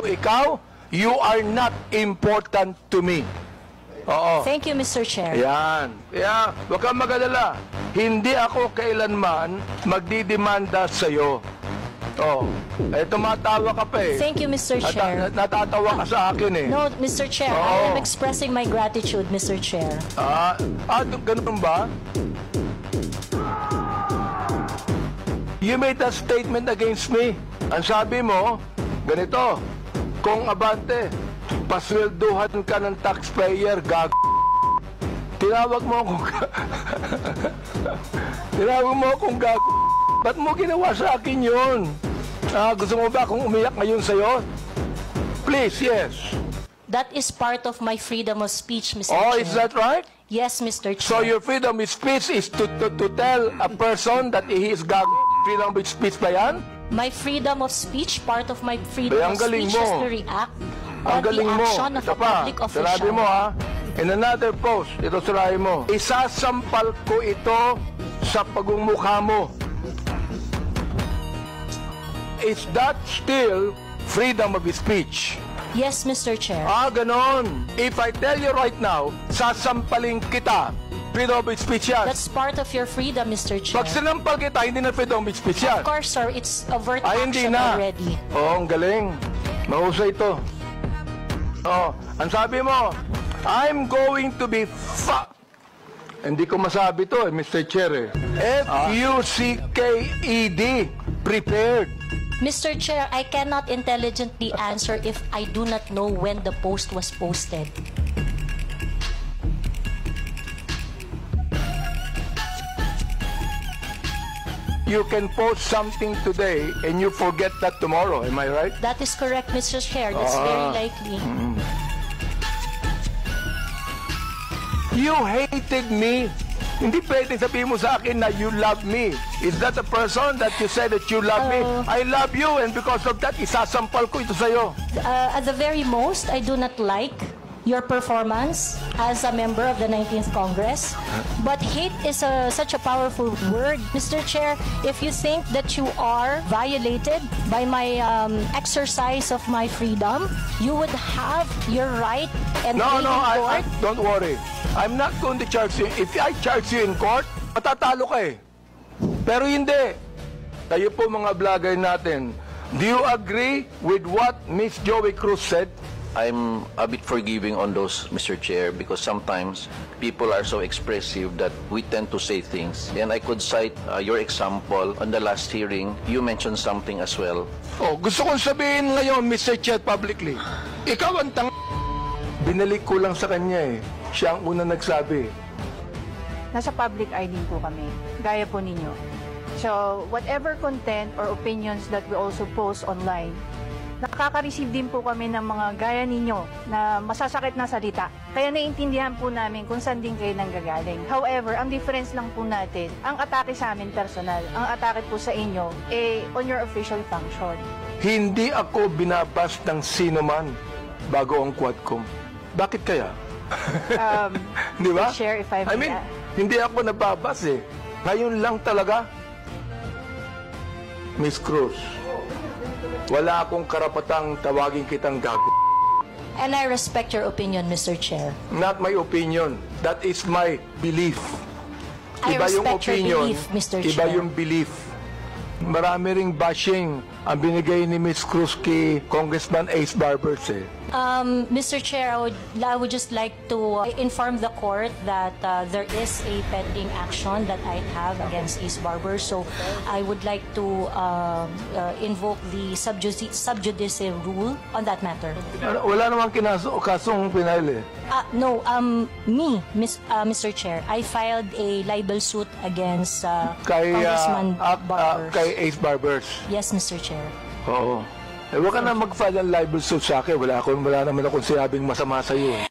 So ikaw, you are not important to me. Oo. Thank you, Mr. Chair. Yan. Yeah, huwag kang mag-alala. Hindi ako kailanman magdidemanda sa'yo. Oh, tumatawa ka pa eh. Thank you, Mr. Chair. Natatawa ka sa akin eh. No, Mr. Chair, I am expressing my gratitude, Mr. Chair. Ganun ba? You made a statement against me. Ang sabi mo, ganito, kung abante, paswelduhan ka ng taxpayer, tinawag mo akong tinawag mo akong ba't mo ginawa sa akin yun? Gusto mo ba akong umiyak ngayon sa'yo? Please, yes. That is part of my freedom of speech, Mr. Chair. Oh, is that right? Yes, Mr. Chair. So your freedom of speech is to tell a person that he is freedom of speech ba yan? My freedom of speech, part of my freedom of speech is to react on the action of a public official. Sinabi mo in another post, ito sinabi mo, isasampal ko ito sa pagmumukha mo. Is that still freedom of speech? Yes, Mr. Chair. Ganon. If I tell you right now, sasampalin kita, freedom of speech yan. That's part of your freedom, Mr. Chair. Pag sinampal kita, hindi na freedom of speech yan. Of course, sir. It's overt hindi action na. already. Ang galing. Mahusay ito. Ang sabi mo, I'm going to be hindi ko masabi to, Mr. Chair. F-U-C-K-E-D. Prepared. Mr. Chair, I cannot intelligently answer if I do not know when the post was posted. You can post something today and you forget that tomorrow. Am I right? That is correct, Mr. Chair. That's very likely. You hated me. Hindi pwede sabihin mo sa akin na you love me. Is that a person that you said that you love me? I love you and because of that, isasampal ko ito sa'yo. At the very most, I do not like your performance as a member of the 19th Congress. But hate is such a powerful word, Mr. Chair. If you think that you are violated by my exercise of my freedom, you would have your right and don't worry. I'm not going to charge you. If I charge you in court, matatalo ka eh. Pero hindi. Kayo po mga vlogger natin, do you agree with what Miss Joey Cruz said? I'm a bit forgiving on those, Mr. Chair, because sometimes people are so expressive that we tend to say things. And I could cite your example on the last hearing. You mentioned something as well. Gusto kong sabihin ngayon, Mr. Chair, publicly. Ikaw ang binalik ko lang sa kanya eh. Siya ang unang nagsabi. Nasa public eye din po kami, gaya po ninyo. So, whatever content or opinions that we also post online, nakaka-receive din po kami ng mga gaya ninyo na masasakit na salita. Kaya naiintindihan po namin kung saan din kayo nanggagaling. However, ang difference lang po natin, ang atake sa amin personal, ang atake po sa inyo, on your official function. Hindi ako binabas ng sino man bago ang Quadcom. Bakit kaya? Di ba? Share if I mean, hindi ako nababas eh. Ngayon lang talaga. Miss Cruz, wala akong karapatang tawagin kitang gago. And I respect your opinion, Mr. Chair. Not my opinion. That is my belief. I respect your belief, Mr. Chair. Iba yung belief. Marami ring bashing ang binigay ni Miss Cruz kay Congressman Ace Barbers eh. Mr. Chair, I would just like to inform the court that there is a pending action that I have against Ace Barber. So I would like to invoke the sub judice rule on that matter. Wala namang kasong pinahil eh. No, Mr. Chair, I filed a libel suit against Congressman Barber. Kay Ace Barbers. Yes, Mr. Chair. Oo. Huwag ka na mag-file ng libel suit sa akin. Wala naman akong sinabing masama sa iyo.